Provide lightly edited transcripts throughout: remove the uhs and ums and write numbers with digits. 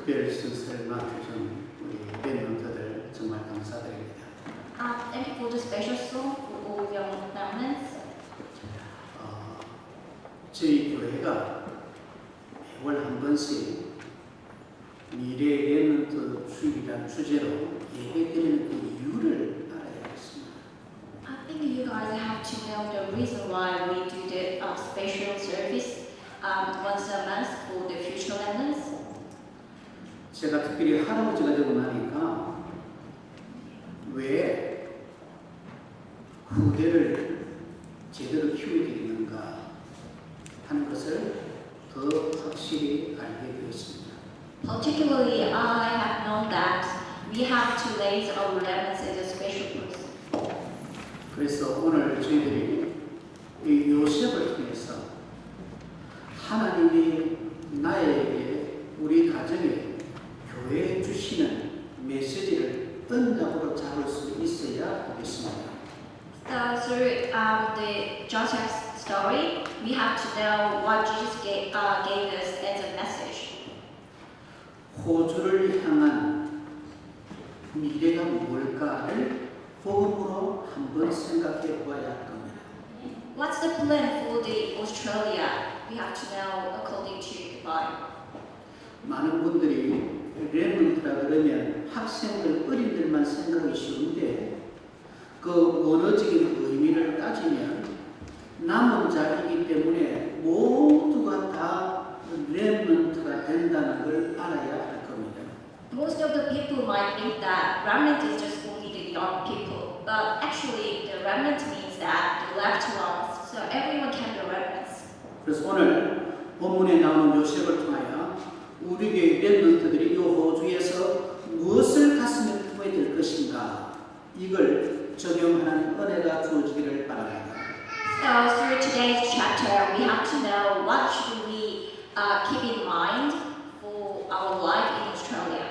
특별 순서를 맡아준 우리 밴드들 정말 감사드립니다. Thank you for the special song for all young lemons. 저희 교회가 매월 한 번씩 미래 랩런트 주일이라는 주제로 예배드리는 그 이유를 알아야겠습니다. I think you guys have to know the reason why we do the special service once a month for the future lemons. 제가 특별히 할아버지가 되고 나니까 왜 후대를 제대로 키우게 되는가 하는 것을 더 확실히 알게 되었습니다. Particularly, I have known that we have to raise our lemons as a special person. 그래서 오늘 저희들이 이 요셉을 통해서 하나님이 나에게 우리 가정에 교회에 주시는 메시지를 언약으로 잡을 수 있어야 하겠습니다. So through the Joseph's story, we have to know what Jesus gave us as a message. 호주를 향한 미래가 뭘까를 복음으로 한번 생각해 보아야 할 겁니다. What's the plan for the Australia? We have to know according to the Bible. 많은 분들이 렘넌트라 그러면 학생들, 어린들만 생각하기 쉬운데 그 원어적인 의미를 따지면 남은 자이기 때문에 모두가 다 렘넌트가 된다는 걸 알아야 할 겁니다. Most of the people might think that remnant is just only the young people, but actually the remnant means that the left ones, so everyone can be remnants. 그래서 오늘 본문에 나오는 요셉을 통하여 우리 교회 렘넌트들이 이 호주에서 무엇을 가슴에 품어야 될 것인가 이걸 적용하는 은혜가 주어지기를 바랍니다. So through today's chapter, we have to know what should we keep in mind for our life in Australia.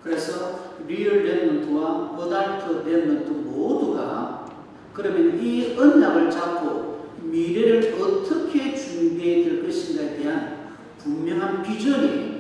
그래서 리얼 렘넌트와 어달트 렘넌트 모두가 그러면 이 언약을 잡고 미래를 어떻게 준비해야 될 것인가에 대한 분명한 비전이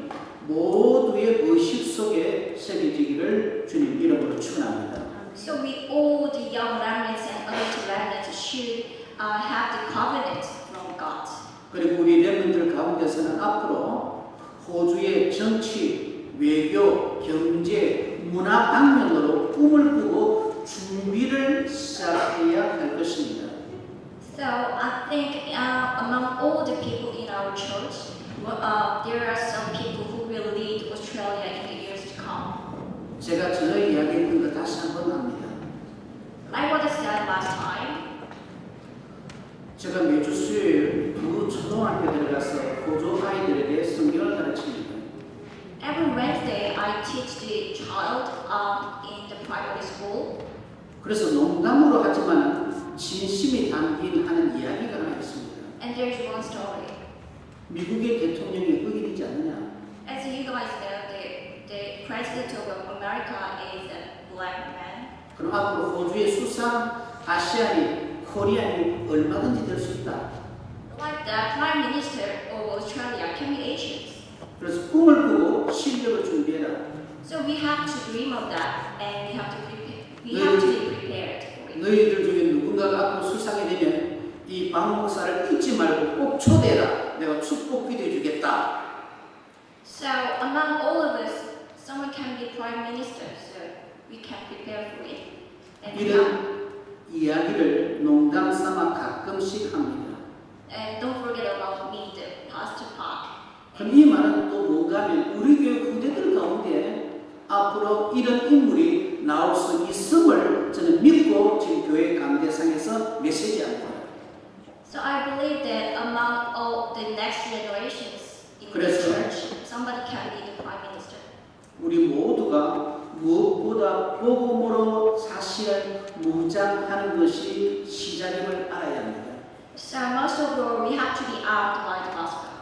모두의 의식 속에 새겨지기를 주님 이름으로 축원합니다. So we all the young remnants and other remnants should have the covenant from God. 그리고 우리 렘넌트들 가운데서는 앞으로 호주의 정치, 외교, 경제, 문화 방면으로 꿈을 꾸고 준비를 시작해야 할 것입니다. So I think among all the people in our church, there are some people who will lead Australia in the years to come. 제가 전에 이야기했던 거 다시 한번 합니다. Like what I said last time, 제가 매주 수요일 두 초등학교 들어가서 호주 아이들에게 성경을 가르칩니다. every Wednesday I teach the child in the primary school. 그래서 농담으로 하지만 진심이 담긴 하는 이야기가 하나 있습니다. And there's one story. 미국의 대통령이 흑인이지 않느냐? As you guys know, the president of America is a black man. 그럼 앞으로 호주의 수상 아시안이 코리안이 얼마든지 될 수 있다. Like the prime minister of Australia can be Asians. 그래서 꿈을 꾸고 실력을 준비해라. So we have to dream of that, and we have to prepare. We have to be prepared for it. 너희들 중에 누군가가 앞으로 수상이 되면 이 박 목사를 잊지 말고 꼭 초대해라. 내가 축복 기도해 주겠다. So among all of us, someone can be prime minister. So we can prepare for it. And 이런 이야기를 농담 삼아 가끔씩 합니다. don't forget about me, the Pastor Park. 그럼 이 말은 또 뭔가 하면 우리 교회 후대들 가운데 앞으로 이런 인물이 나올 수 있음을 저는 믿고 지금 교회 강대상에서 메시지합니다. So I believe that among all the next generations in the 그래서 church, somebody can be the prime minister. 우리 모두가 무엇보다 복음으로 사실을 무장하는 것이 시작임을 알아야 합니다. So most of all, we have to be armed by the gospel.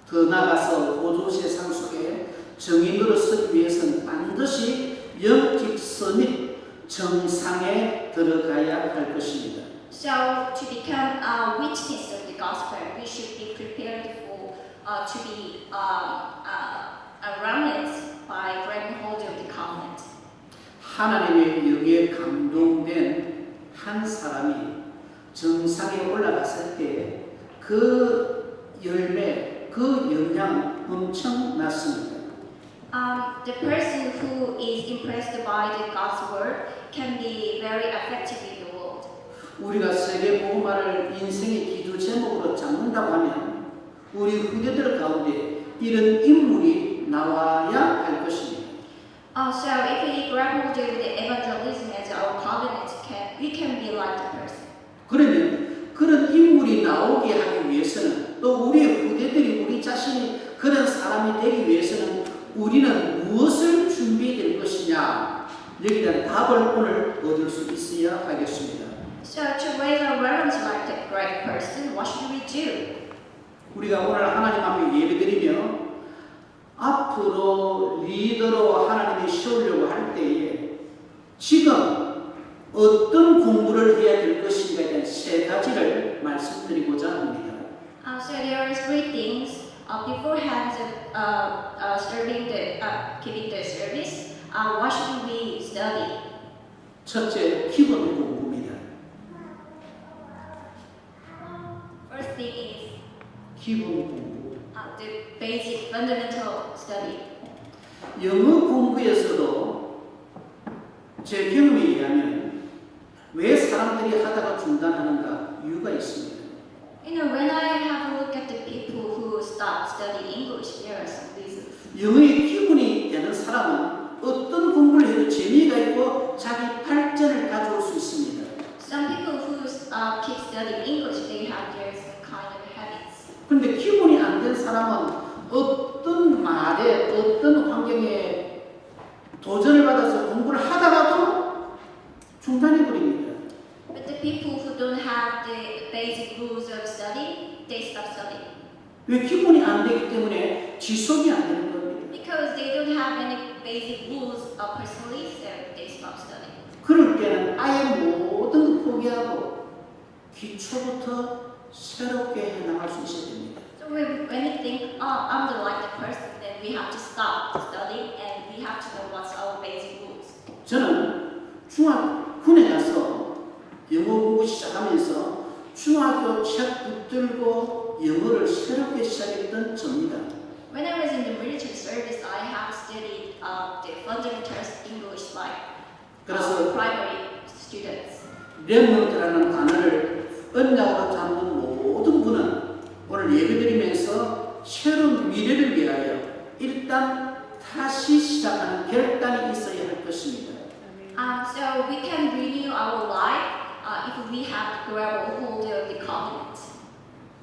더 나아가서 호주 세상 속에 정인으로 서기 위해서는 반드시 영적 선입 정상에 들어가야 할 것입니다. So to become a witness of the gospel, we should be prepared for to be a remnant by 하나님의 영에 감동된 한 사람이 정상에 올라갔을 때 그 열매, 그 영향 엄청났습니다. The person who is impressed by the God's word can be very effective in the world. 우리가 세계 복음화를 인생의 기도 제목으로 잡는다고 하면 우리 후대들 가운데 이런 인물이 나와야 할 것입니다. So if we grapple with the evangelism as our covenant, we can be like the person. 그러면 그런 인물이 나오게 하기 위해서는 또 우리의 후대들이 우리 자신이 그런 사람이 되기 위해서는 우리는 무엇을 준비해야 될 것이냐 여기에 대한 답을 오늘 얻을 수 있어야 하겠습니다. So to raise our reverence like the great person, what should we do? 우리가 오늘 하나님 앞에 예배드리며 앞으로 리더로 하나님이 세우려고 할 때에 지금 어떤 공부를 해야 될 것인가에 대한 세 가지를 말씀드리고자 합니다. So there are three things beforehand serving the giving the service. What should we study? 첫째, 기본 공부입니다. First thing is 기본 공부. the basic fundamental study. 영어 공부에서도 제 경험에 의하면 왜 사람들이 하다가 중단하는가 이유가 있습니다. You know, when I have a look at the people who start studying English, there are some reasons. 영어의 기본이 되는 사람은 어떤 공부를 해도 재미가 있고 자기 발전을 가져올 수 있습니다. Some people who keep studying English, they have their kind of habits. 그런데 기본이 안 된 사람은 어떤 말에 어떤 환경에 도전을 받아서 공부를 하다가도 중단해 버립니다. But the people who don't have the basic rules of study, they stop studying. 왜 기본이 안 되기 때문에 지속이 안 되는 겁니다. Because they don't have any basic rules personally, so they stop studying. 그럴 때는 아예 모든 걸 포기하고 기초부터 새롭게 해나갈 수 있어야 됩니다. So when you think, oh, I'm the right person, then we have to stop studying and we have to know what's our basic rules. 저는 군에 가서 영어 공부 시작하면서 중학교 책 붙들고 영어를 새롭게 시작했던 저입니다. When I was in the military service, I have studied the fundamentals English like primary students. 렘넌트라는 단어를 언약으로 잡는 모든 분은 오늘 예배드리면서 새로운 미래를 위하여 일단 다시 시작하는 결단이 있어야 할 것입니다. So we can renew our life if we have to grab a hold of the covenant.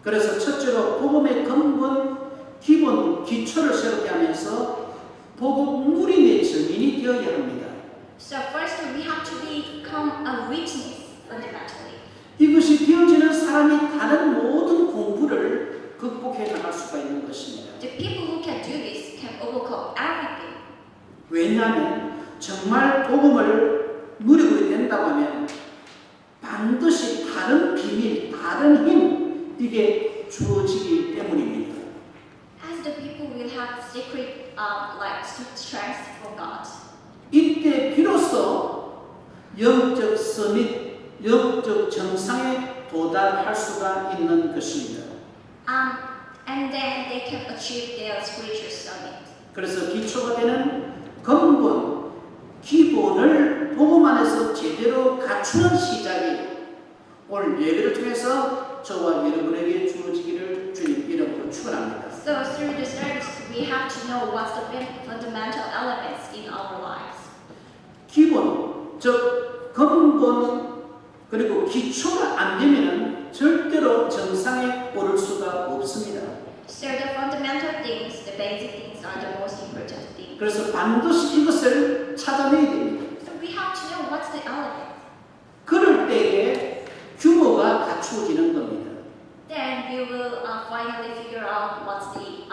그래서 첫째로 복음의 근본, 기본, 기초를 새롭게 하면서 복음 누림의 증인이 되어야 합니다. So first we have to become a witness fundamentally. 이것이 되어지는 사람이 다른 모든 공부를 극복해 나갈 수가 있는 것입니다. The people who can do this can overcome everything. 왜냐하면 정말 복음을 누리고 된다고 하면 반드시 다른 비밀, 다른 힘 이게 주어지기 때문입니다. As the people will have secret like strength from God. 이때 비로소 영적 서밋, 영적 정상에 도달할 수가 있는 것입니다. And then they can achieve their spiritual summit. 그래서 기초가 되는 근본, 기본을 복음 안에서 제대로 갖추는 시작이 오늘 예배를 통해서 저와 여러분에게 주어지기를 주님 이름으로 축원합니다. So through the service, we have to know what's the fundamental elements in our lives. 기본, 즉 근본 그리고 기초가 안 되면은 절대로 정상에 오를 수가 없습니다. So the fundamental things, the basic things, are the most important things. 그래서 반드시 이것을 찾아내야 됩니다. So we have to know what's the element. 그럴 때에 규모가 갖추어지는 겁니다. Then we will finally figure out what's the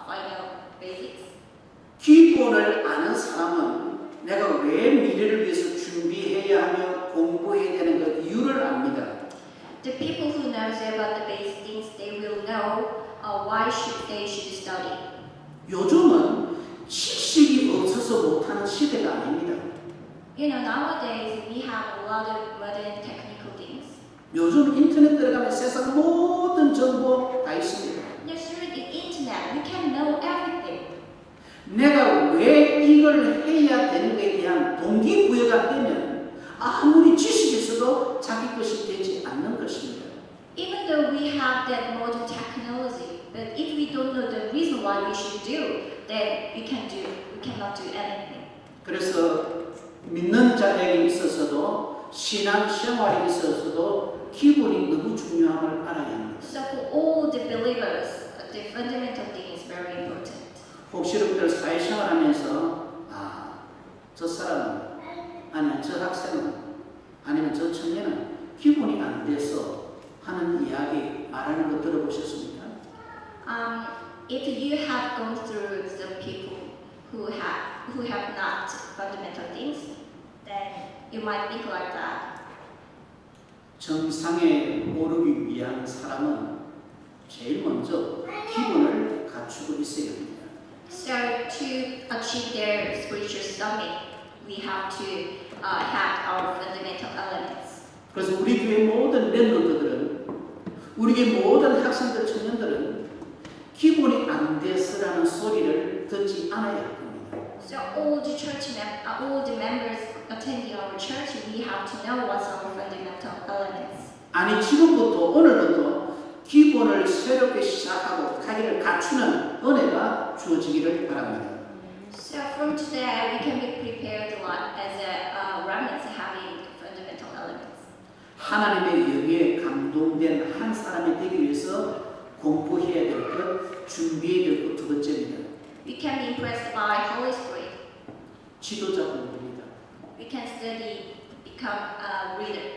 final basics. 기본을 아는 사람은 내가 왜 미래를 위해서 준비해야 하며 공부해야 되는 그 이유를 압니다. The people who knows about the basic things, they will know why they should study. 요즘은 지식이 없어서 없어서 못하는 시대가 아닙니다. You know, nowadays we have a lot of modern technical things. 요즘 인터넷 들어가면 세상 모든 정보 다 있습니다. You know, through the internet, we can know everything. 내가 왜 이걸 해야 되는가에 대한 동기부여가 되면 아무리 지식이 있어도 자기 것이 되지 않는 것입니다. Even though we have that modern technology, but if we don't know the reason why we should do, then we cannot do anything. 그래서 믿는 자에게 있어서도 신앙 생활에 있어서도 기본이 너무 중요함을 알아야 합니다. So for all the believers, the fundamental thing is very important. 혹시 여러분들 사회생활하면서 저 사람은 아니면 저 학생은 아니면 저 청년은 기본이 안 돼서 하는 이야기 말하는 거 들어보셨습니까? If you have gone through the people who have not fundamental things, then you might think like that. 정상에 오르기 위한 사람은 제일 먼저 기본을 갖추고 있어야 합니다. So to achieve their spiritual summit, we have to have our fundamental elements. 그래서 우리 교회 모든 랩런트들은 우리 교회 모든 학생들 청년들은 기본이 안 돼서라는 소리를 듣지 않아야 할 겁니다. So all the members attending our church, we have to know what's our fundamental elements. 아니 지금부터 오늘부터 기본을 새롭게 시작하고 자기를 갖추는 은혜가 주어지기를 바랍니다. So from today, we can be prepared as a remnant having fundamental elements. 하나님의 영에 감동된 한 사람이 되기 위해서 공부해야 될 것, 준비해야 될 것 두 번째입니다. We can be impressed by Holy Spirit. 지도자 공부입니다. We can study, become a reader.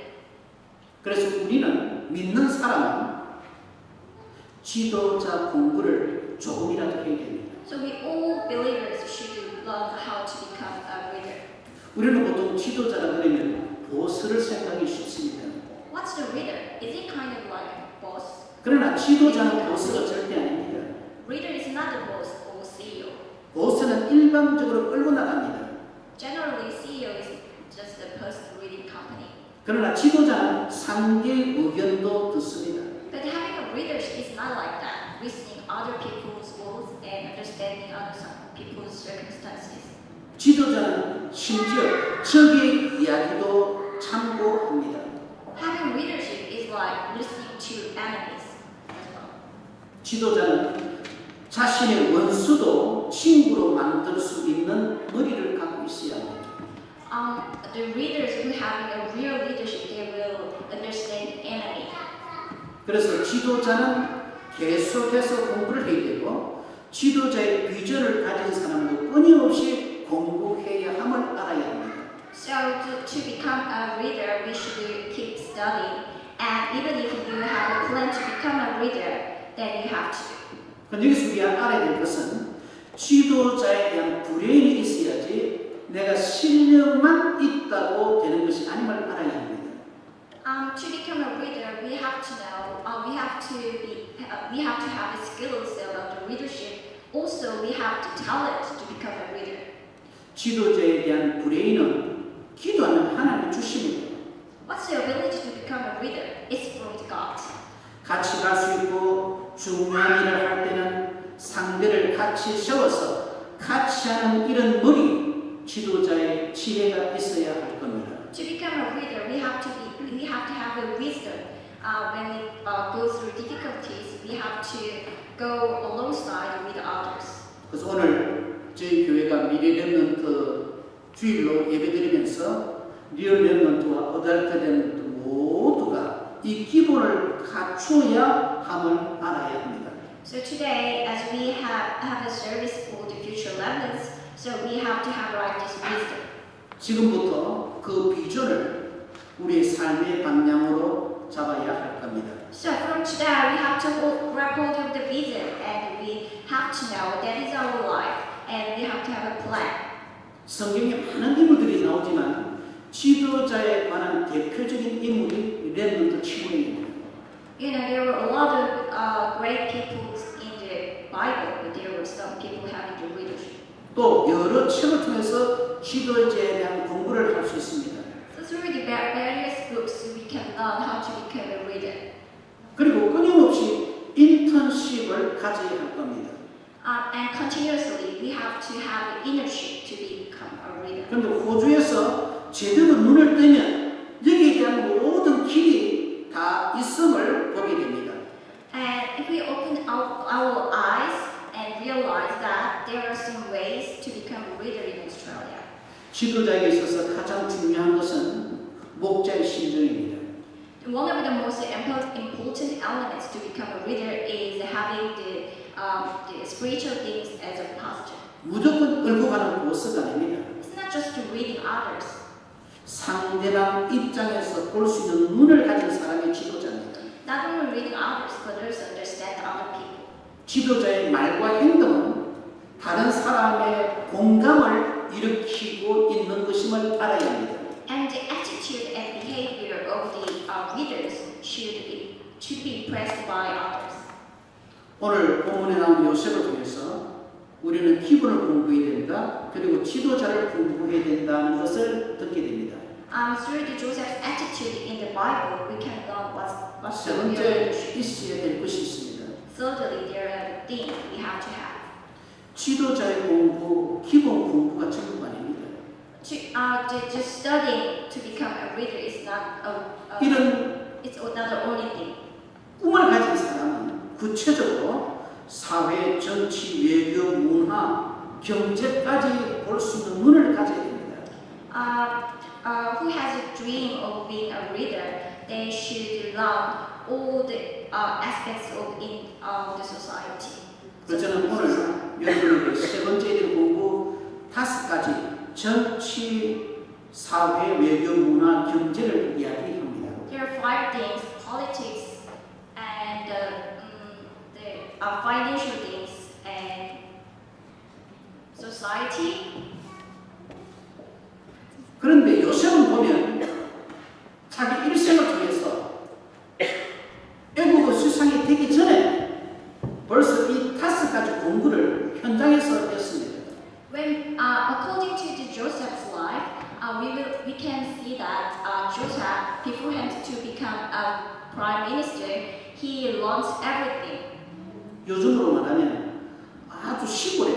그래서 우리는 믿는 사람은 지도자 공부를 조금이라도 해야 됩니다. So we all believers should learn how to become a reader. 우리는 보통 지도자라 그러면 보스를 생각하기 쉽습니다. What's the reader? Is it kind of like a boss? 그러나 지도자는 보스가 절대 아닙니다. Reader is not the boss or CEO. 보스는 일방적으로 끌고 나갑니다. Generally, CEO is just the person leading company. 그러나 지도자는 상대의 의견도 듣습니다. But having a reader is not like that. Listening other people's words and understanding other people's circumstances. 지도자는 심지어 적의 이야기도 참고합니다. Having leadership is like listening to enemies as well. 지도자는 자신의 원수도 친구로 만들 수 있는 머리를 갖고 있어야 합니다. The readers who have a real leadership, they will understand the enemy. 그래서 지도자는 계속해서 공부를 해야 되고 지도자의 비전을 가진 사람도 끊임없이 공부해야 함을 알아야 합니다. So to become a reader, we should keep studying. And even if you have a plan to become a reader, then you have to. 그런데 여기서 우리가 알아야 될 것은 지도자에 대한 브레인이 있어야지 내가 실력만 있다고 되는 것이 아님을 알아야 합니다. To become a reader, we have to know. We have to have the skills about the leadership. Also, we have the talent to become a reader. 지도자에 대한 브레인은 기도하면 하나님이 주십니다. What's the ability to become a reader? It's from God. 같이 갈 수 있고 중요한 일을 할 때는 상대를 같이 세워서 같이 하는 이런 머리 지도자의 지혜가 있어야 할 겁니다. To become a reader, we have to have a wisdom. When we go through difficulties, we have to go alongside with others. 그래서 오늘 저희 교회가 미래 랩런트 주일로 예배드리면서 리얼 랩런트와 어덜트 랩런트 모두가 이 기본을 갖추어야 함을 알아야 합니다. So today, as we have a service for the future remnants, so we have to have like this wisdom. 지금부터 그 비전을 우리의 삶의 방향으로 잡아야 할 겁니다. So from today, we have to grab hold of the vision, and we have to know that is our life, and we have to have a plan. 성경에 많은 인물들이 나오지만 지도자에 관한 대표적인 인물이 랩런트 친구입니다. You know, there were a lot of great people in the Bible, but there were some people having the leadership. 또 여러 책을 통해서 지도자에 대한 공부를 할 수 있습니다. So through the various books, we can learn how to become a reader. 그리고 끊임없이 인턴십을 가져야 할 겁니다. And continuously, we have to have an internship to become a reader. 그런데 호주에서 제대로 눈을 뜨면 여기에 대한 모든 길이 다 있음을 보게 됩니다. And if we open our eyes and realize that there are some ways to become a reader in Australia. 지도자에게 있어서 가장 중요한 것은 목자의 심정입니다. One of the most important elements to become a reader is having the spiritual things as a pastor. 무조건 끌고 가는 보스가 아닙니다. It's not just reading others. 상대방 입장에서 볼 수 있는 눈을 가진 사람이 지도자입니다. Not only reading others, but also understand other people. 지도자의 말과 행동은 다른 사람의 공감을 일으키고 있는 것임을 알아야 합니다. And the attitude and behavior of the readers should be impressed by others. 오늘 본문에 나온 요셉을 통해서 우리는 기본을 공부해야 된다. 그리고 지도자를 공부해야 된다는 것을 듣게 됩니다. Through the Joseph's attitude in the Bible, we can learn what's 세 the 번째 real leadership. 있어야 될 것이 있습니다. Thirdly, there are things we have to have. 지도자의 공부, 기본 공부가 전부가 아닙니다. Just studying to become a reader is not it's not the only thing. 꿈을 가진 사람은 구체적으로 사회, 정치, 외교, 문화, 경제까지 볼 수 있는 눈을 가져야 됩니다. Who has a dream of being a reader, they should learn all the aspects of the society. 그래서 저는 오늘 여러분에게 세 번째 될 공부 5가지 정치, 사회, 외교, 문화, 경제를 이야기합니다. There are 5 things: politics and the financial things and society. 그런데 요셉은 보면 자기 일생을 통해서 애국의 수상이 되기 전에 벌써 이 5가지 공부를 현장에서 했습니다. When according to the Joseph's life, we can see that Joseph, before him to become a prime minister, he learns everything. 요즘으로 말하면 아주 시골에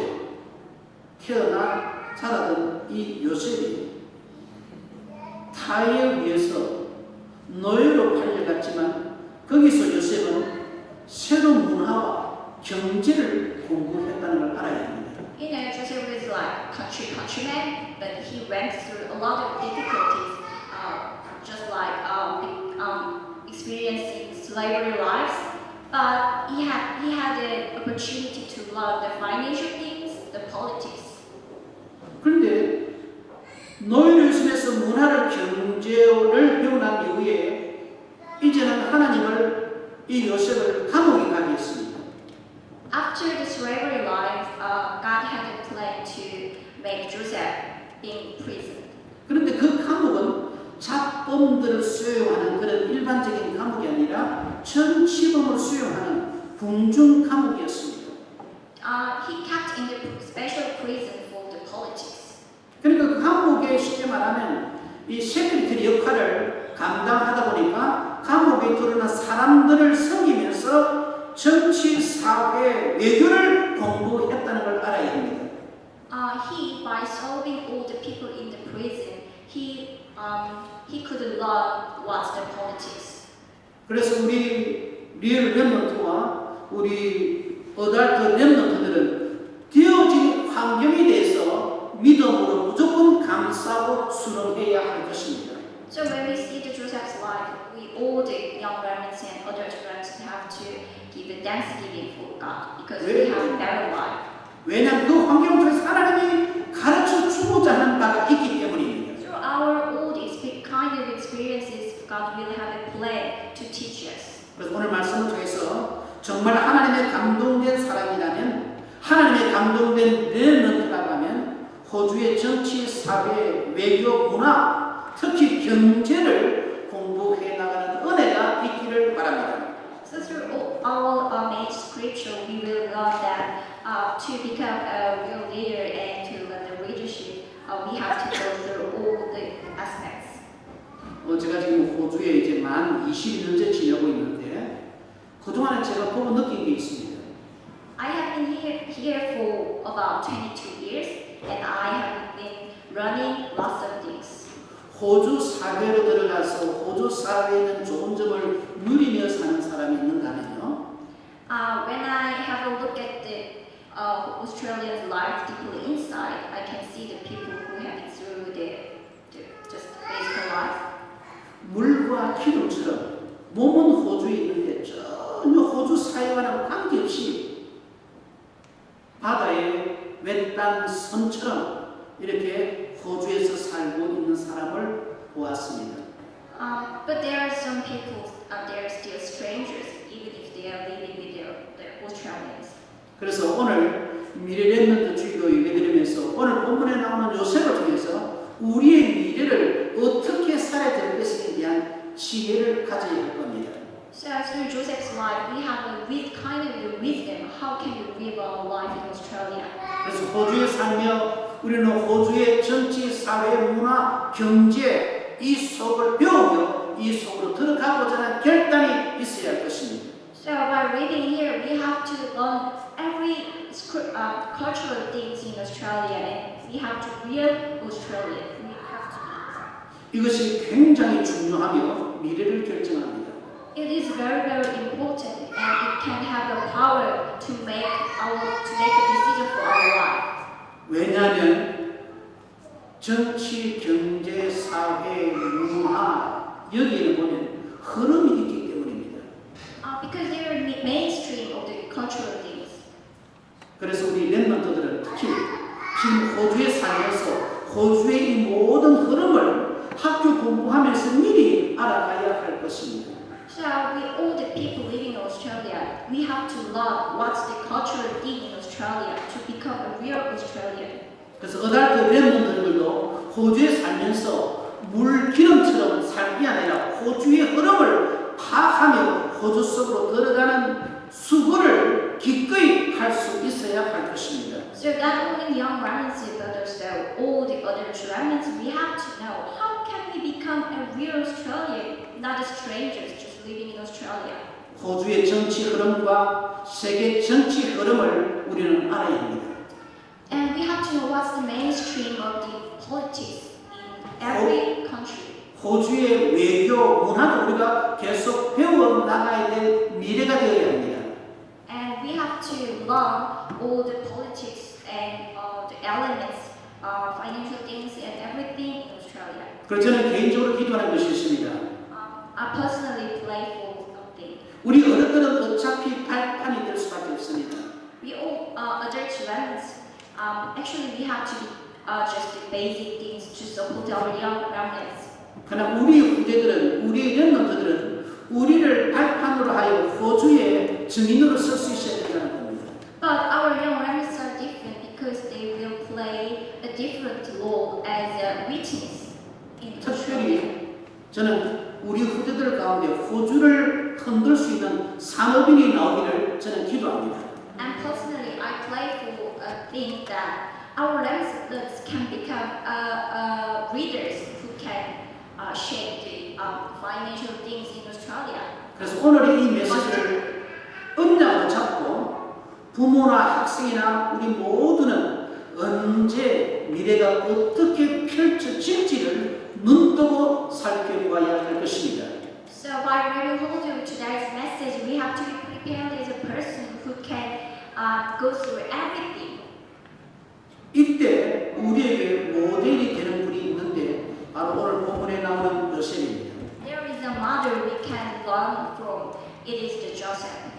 태어나 자라던 이 요셉이 타에 위해서 노예로 팔려갔지만 거기서 요셉은 새로운 문화와 경제를 공부했다는 걸 알아야 합니다. You know, Joseph was like countryman, but he went through a lot of difficulties, just like experiencing slavery lives. But he had the opportunity to learn the financial things, the politics. 그런데 노예로 있으면서 문화를 경제를 배우고 난 이후에 이제는 하나님을 이 요셉을 감옥에 가게 했습니다. After the slavery life, God had a plan to make Joseph in prison. 그런데 그 감옥은 잡범들을 수용하는 그런 일반적인 감옥이 아니라 전치범을 수용하는 궁중 감옥이었습니다. He kept in the special prison for the politics. 그러니까 그 감옥에 쉽게 말하면 이 세크리터리 역할을 감당하다 보니까 감옥에 들어오는 사람들을 섬기면서 정치, 사회, 외교를 공부했다는 걸 알아야 합니다. By solving all the people in the prison, he could learn what's the politics. 그래서 우리 리얼 렘넌트와 우리 어덜트 렘넌트들은 되어진 환경에 대해서 믿음으로 무조건 감싸고 수능해야 할 것입니다. So when we see the Joseph's life, we all the young remnants and adult remnants have to give a thanksgiving for God because we have a better life. 왜냐하면 그 환경을 통해서 하나님이 가르쳐 주고자 하는 바가 있기 때문입니다. Through our old kind of experiences, God will have a plan to teach us. 그래서 오늘 말씀을 통해서 정말 하나님의 감동된 사람이라면 하나님의 감동된 렘넌트라고 하면 호주의 정치, 사회, 외교, 문화, 특히 경제를 공부해 나가는 은혜가 있기를 바랍니다. So through our main scripture, we will learn that to become a real leader and to 제가 지금 호주에 이제 만 22년째 지내고 있는데 그동안에 제가 보고 느낀 게 있습니다. I have been here for about 22 years, and I have been running lots of things. 호주 사회로 들어가서 호주 사회에 있는 좋은 점을 누리며 사는 사람이 있는가면요. When I have a look at the Australian life deeply inside, I can see the people who have been through the just basic life. 물과 기름처럼 몸은 호주에 있는데 전혀 호주 사회와는 관계없이 바다의 외딴 섬처럼 이렇게 호주에서 살고 있는 사람을 보았습니다. But there are some people, they are still strangers, even if they are living with the Australians. 그래서 오늘 미래 렘넌트 주기도 예배드리면서 오늘 본문에 나오는 요셉을 통해서 우리의 미래를 어떻게 살아야 될 것에 대한 지혜를 가져야 할 겁니다. So through Joseph's life, we have a kind of the wisdom. How can we live our life in Australia? 그래서 호주에 살며 우리는 호주의 정치, 사회, 문화, 경제 이 속을 배우며 이 속으로 들어가고자 하는 결단이 있어야 할 것입니다. So by living here, we have to learn every cultural things in Australia, and we have to real Australian. We have to be. 이것이 굉장히 중요하며 미래를 결정합니다. It is very, very important, and it can have the power to make a decision for our life. 왜냐하면 정치, 경제, 사회, 문화 여기에는 보면 흐름이 있기 때문입니다. Because they are mainstream of the cultural things. 그래서 우리 렘넌트들은 특히 지금 호주에 살면서 호주의 이 모든 흐름을 학교 공부하면서 미리 알아가야 할 것입니다. So we all the people living in Australia, we have to learn what's the cultural thing in Australia to become a real Australian. 그래서 어달트 렘넌트들도 호주에 살면서 물기름처럼 살기 아니라 호주의 흐름을 파악하며 호주 속으로 들어가는 수고를 기꺼이 할 수 있어야 할 것입니다. So not only young remnants but also all the other remnants, we have to know how can we become a real Australian, not as strangers just living in Australia. 호주의 정치 흐름과 세계 정치 흐름을 우리는 알아야 합니다. And we have to know what's the mainstream of the politics in every country. 호주의 외교 문화도 우리가 계속 배워 나가야 될 미래가 되어야 합니다. And we have to learn all the politics and the elements, financial things and everything in Australia. 그래서 저는 개인적으로 기도하는 것이 있습니다. I personally play for something. 우리 어른들은 어차피 발판이 될 수밖에 없습니다. We all adult remnants. Actually, we have to be just the basic things to support our young remnants. 그러나 우리 후대들은, 우리 렘넌트들은 우리를 발판으로 하여 호주의 증인으로 쓸 수 있어야 된다는 겁니다. But our young remnants are different because they will play a different role as a witness in Australia. 특별히 저는 우리 후대들 가운데 호주를 흔들 수 있는 산업인이 나오기를 저는 기도합니다. And personally, I play for a thing that our remnants can become readers who can shape the financial things in Australia. 그래서 오늘의 이 메시지를 언약으로 잡고 부모나 학생이나 우리 모두는 언제 미래가 어떻게 펼쳐질지를 눈뜨고 살펴봐야 할 것입니다. So by really holding today's message, we have to be prepared as a person who can go through everything. 이때 우리에게 모델이 되는 분이 있는데 바로 오늘 본문에 나오는 요셉입니다. There is a model we can learn from. It is the Joseph.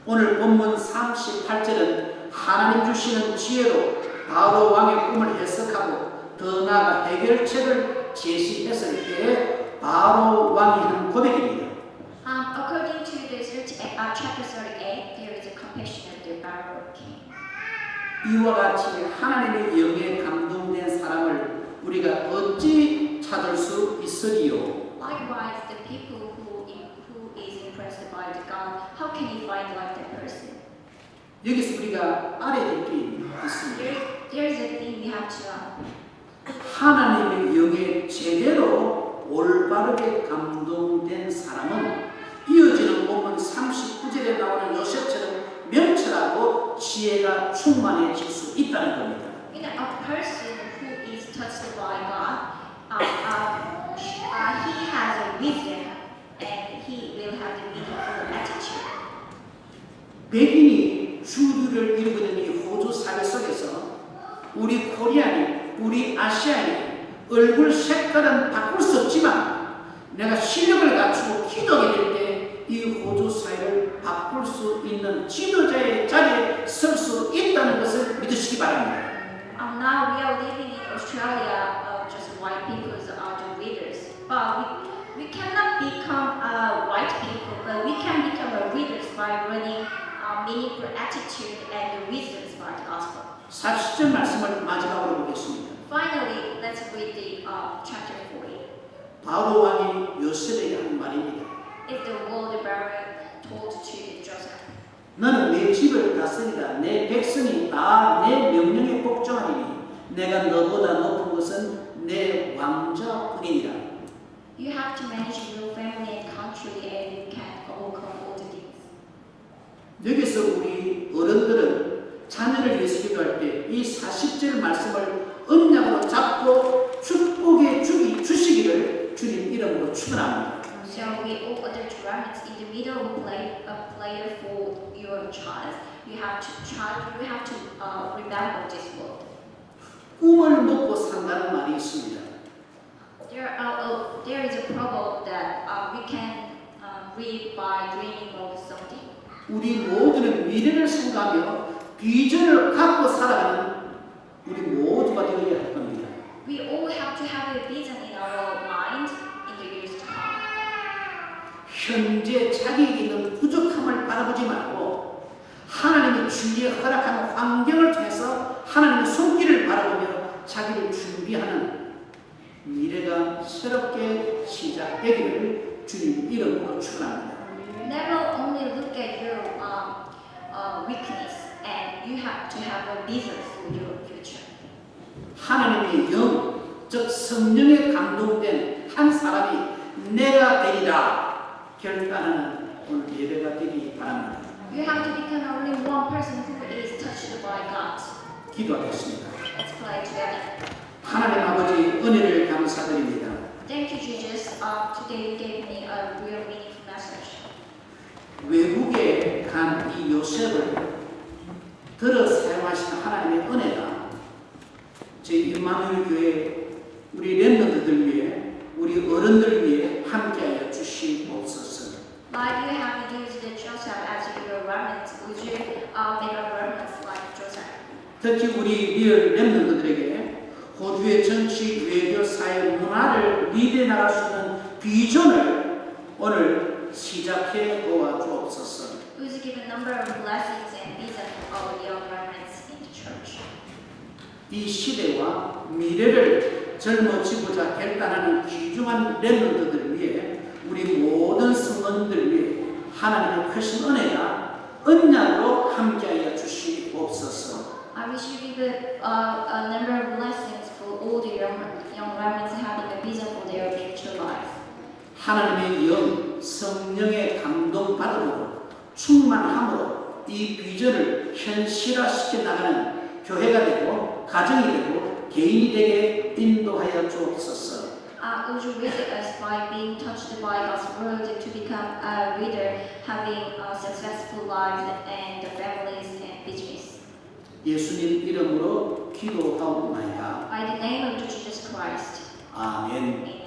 오늘 본문 38절은 하나님 주시는 지혜로 바로 왕의 꿈을 해석하고 더 나아가 해결책을 제시했을 때 바로 왕이 한 고백입니다. According to the chapter 38, there is a confession of the Pharaoh king. 이와 같이 하나님의 영에 감동된 사람을 우리가 어찌 찾을 수 있으리요? Likewise, the people who is impressed by the God, how can you find like that person? 여기서 우리가 알아야 될 게 있습니다. There is a thing we have to learn. 하나님의 영에 제대로 올바르게 감동된 사람은 이어지는 본문 39절에 나오는 요셉처럼 명철하고 지혜가 충만해질 수 있다는 겁니다. You know, a person who is touched by God, he has a wisdom and he will have the meaningful attitude. 백인이 주류를 이루게 된 이 호주 사회 속에서 우리 코리안이, 우리 아시아인이 얼굴 색깔은 바꿀 수 없지만 내가 실력을 갖추고 기도하게 될 때 이 호주 사회를 바꿀 수 있는 지도자의 자리에 설 수 있다는 것을 믿으시기 바랍니다. Now we are living in Australia, just white people are the leaders. But we cannot become white people, but we can become leaders by running meaningful attitude and the wisdoms by the gospel. 40절 말씀을 마지막으로 보겠습니다. Finally, let's read the chapter 40. 바로 왕이 요셉에게 한 말입니다. If the world Baron told to Joseph, 너는 내 집을 다스리라. 내 백성이 다 내 명령에 복종하리니 내가 너보다 높은 것은 내 왕자뿐이니라. you have to manage your family and country, and you can overcome all the things. 여기서 우리 어른들은 자녀를 위해서 기도할 때 이 40절 말씀을 언약으로 잡고 축복의 주시기를 주님 이름으로 축원합니다. So we all other drums in the middle of a player for your child. You have to remember this word. 꿈을 먹고 산다는 말이 있습니다. There is a proverb that we can read by dreaming of something. 우리 모두는 미래를 생각하며 비전을 갖고 살아가는 우리 모두가 되어야 할 겁니다. We all have to have a vision in our mind in the years to come. 현재 자기에게 있는 부족함을 바라보지 말고 하나님이 주위에 허락하는 환경을 통해서 하나님의 손길을 바라보며 자기를 준비하는 미래가 새롭게 시작되기를 주님 이름으로 축원합니다. Never only look at your weakness, and you have to have a vision for your future. 하나님의 영, 즉 성령에 감동된 한 사람이 내가 되리라 결단하는 오늘 예배가 되기 바랍니다. You have to become only one person who is touched by God. 기도하겠습니다. Let's pray together. 하나님 아버지 은혜를 감사드립니다. Thank you, Jesus. Today you gave me a real meaningful message. 외국에 간 이 요셉을 들어 사용하시는 하나님의 은혜가 저희 임마누엘 교회 우리 렘넌트들 위해 우리 어른들 위해 함께하여 주시옵소서. Like you have used Joseph as your remnant, would you make a remnant like Joseph? 특히 우리 리얼 렘넌트들에게 호주의 정치, 외교, 사회, 문화를 리드해 나갈 수 있는 비전을 오늘 시작해 도와주옵소서. Would you give a number of blessings and vision of your remnants in the church? 이 시대와 미래를 젊어지고자 결단하는 귀중한 렘넌트들을 위해 우리 모든 성원들 위해 하나님의 크신 은혜가 언약으로 함께하여 주시옵소서. I wish you give a number of blessings for all the young remnants having a vision for their future life. 하나님의 영, 성령의 감동받음으로 충만함으로 이 비전을 현실화시켜 나가는 교회가 되고 가정이 되고 개인이 되게 인도하여 주옵소서. Would you visit us by being touched by God's word to become a leader, having successful lives and families and business? 예수님 이름으로 기도하옵나이다. By the name of Jesus Christ. 아멘.